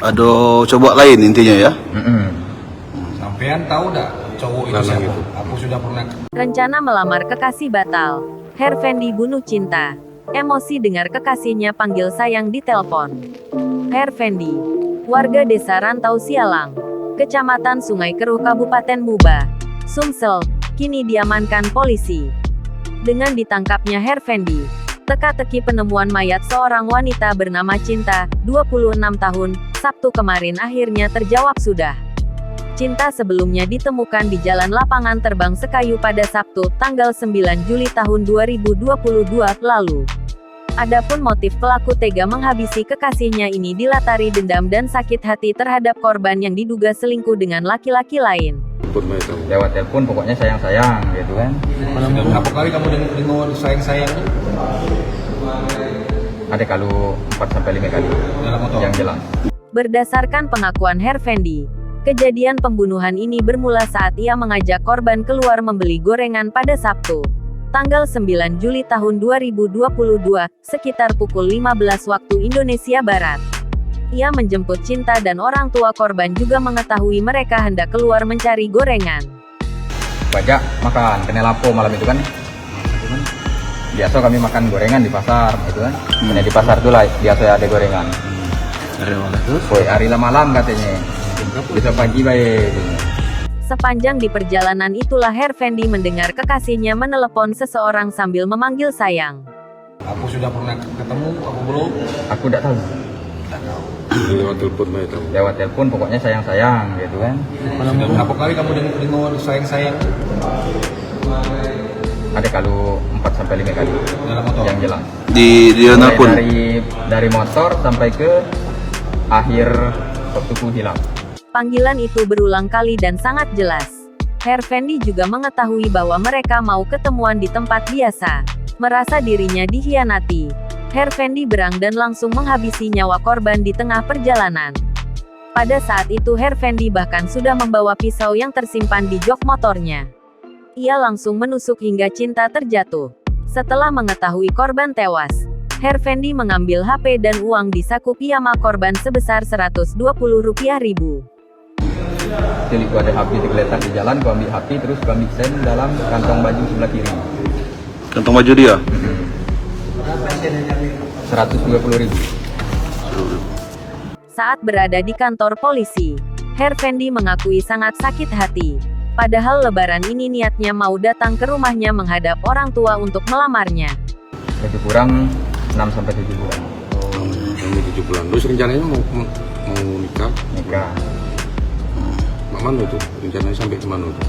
Ada coba lain intinya ya. Sampean tahu dak cowok itu siapa? Aku sudah pernah. Rencana melamar kekasih batal. Hervendi bunuh cinta. Emosi dengar kekasihnya panggil sayang di telepon. Hervendi, warga desa Rantau Sialang, Kecamatan Sungai Keruh Kabupaten Muba, Sumsel, kini diamankan polisi. Dengan ditangkapnya Hervendi, teka-teki penemuan mayat seorang wanita bernama Cinta, 26 tahun, Sabtu kemarin akhirnya terjawab sudah. Cinta sebelumnya ditemukan di Jalan Lapangan Terbang Sekayu pada Sabtu, tanggal 9 Juli tahun 2022 lalu. Adapun motif pelaku tega menghabisi kekasihnya ini dilatari dendam dan sakit hati terhadap korban yang diduga selingkuh dengan laki-laki lain. Lewat telepon pokoknya sayang-sayang gitu kan. Sudah berapa kali kamu dengar sayang-sayang? Ada kalau 4-5 kali Dalam motor? yang jelas. Berdasarkan pengakuan Hervendi, kejadian pembunuhan ini bermula saat ia mengajak korban keluar membeli gorengan pada Sabtu, tanggal 9 Juli tahun 2022, sekitar pukul 15 waktu Indonesia Barat. Ia menjemput Cinta dan orang tua korban juga mengetahui mereka hendak keluar mencari gorengan. Bajak makan, kena lapo malam itu kan. Biasa kami makan gorengan di pasar itu kan. Kena di pasar tuh lah biasa ada gorengan. Dari mana tuh? Woi, hari malam katanya. Bisa pagi baik. Sepanjang di perjalanan itulah Hervendi mendengar kekasihnya menelepon seseorang sambil memanggil sayang. Aku sudah pernah ketemu, aku belum. Aku tidak tahu. Lewat telepon itu. Lewat telepon pokoknya sayang-sayang gitu kan. Sudah berapa kali kamu dengar sayang-sayang? Ada kalau 4-5 kali Dalam motor? yang jelas. Di dia Mulai nelpon. dari motor sampai ke akhir waktuku hilang. Panggilan itu berulang kali dan sangat jelas. Hervendi juga mengetahui bahwa mereka mau ketemuan di tempat biasa. Merasa dirinya dikhianati, Hervendi berang dan langsung menghabisi nyawa korban di tengah perjalanan. Pada saat itu Hervendi bahkan sudah membawa pisau yang tersimpan di jok motornya. Ia langsung menusuk hingga Cinta terjatuh. Setelah mengetahui korban tewas, Hervendi mengambil HP dan uang di saku piyama korban sebesar Rp120.000. Jadi gua ada HP tergeletak di jalan, gua ambil HP terus gua ambil sen dalam kantong baju sebelah kiri. Kantong baju dia. 120.000. Saat berada di kantor polisi, Hervendi mengakui sangat sakit hati. Padahal lebaran ini niatnya mau datang ke rumahnya menghadap orang tua untuk melamarnya. Lebih kurang 6-7 bulan. Kami 7 bulan. Terus rencananya mau nikah? Nikah. Mana itu? Rencananya sampai kemana itu?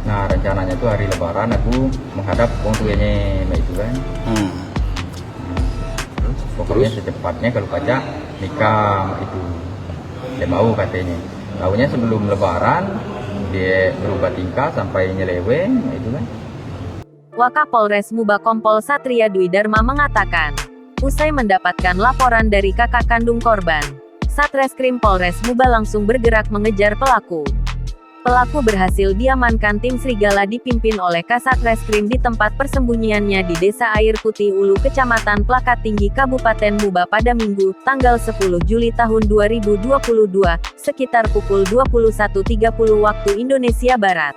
Nah rencananya itu hari lebaran aku menghadap orang tuanya itu kan. Pokoknya secepatnya kalau pajak nikah itu. Dia mau katanya. Tahunya sebelum lebaran dia berubah tingkah sampai nyeleweng itu kan. Wakapolres Muba Kompol Satria Dwi Dharma mengatakan, usai mendapatkan laporan dari kakak kandung korban, Satreskrim Polres Muba langsung bergerak mengejar pelaku. Pelaku berhasil diamankan tim Serigala dipimpin oleh Kasatreskrim di tempat persembunyiannya di Desa Air Putih Ulu Kecamatan Plakat Tinggi Kabupaten Muba pada Minggu, tanggal 10 Juli tahun 2022, sekitar pukul 21.30 waktu Indonesia Barat.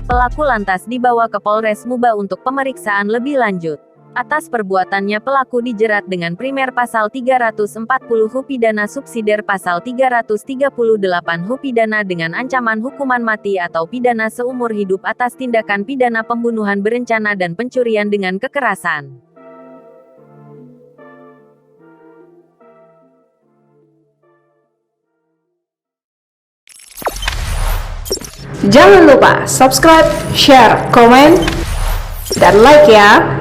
Pelaku lantas dibawa ke Polres Muba untuk pemeriksaan lebih lanjut. Atas perbuatannya pelaku dijerat dengan primer pasal 340 HU pidana subsidiar pasal 338 HU pidana dengan ancaman hukuman mati atau pidana seumur hidup atas tindakan pidana pembunuhan berencana dan pencurian dengan kekerasan. Jangan lupa subscribe, share, komen, dan like ya.